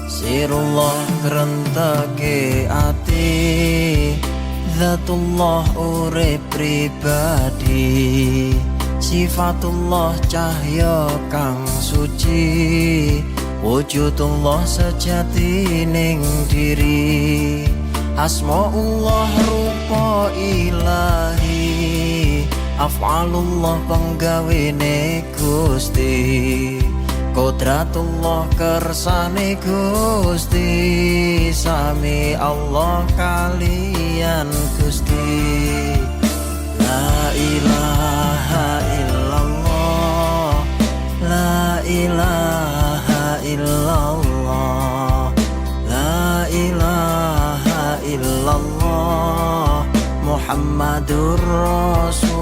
Sirullah kerentake ati, Zatullah urip pribadi, Sifatullah cahya kang suci, Wujudullah sejati ning diri, Asmaullah rupa ilahi, Af'alullah penggawene Gusti, Qudratullah kersane Gusti, Sami Allah kalian Gusti. La ilaha illallah, la ilaha illallah, la ilaha illallah, Muhammadur Rasul.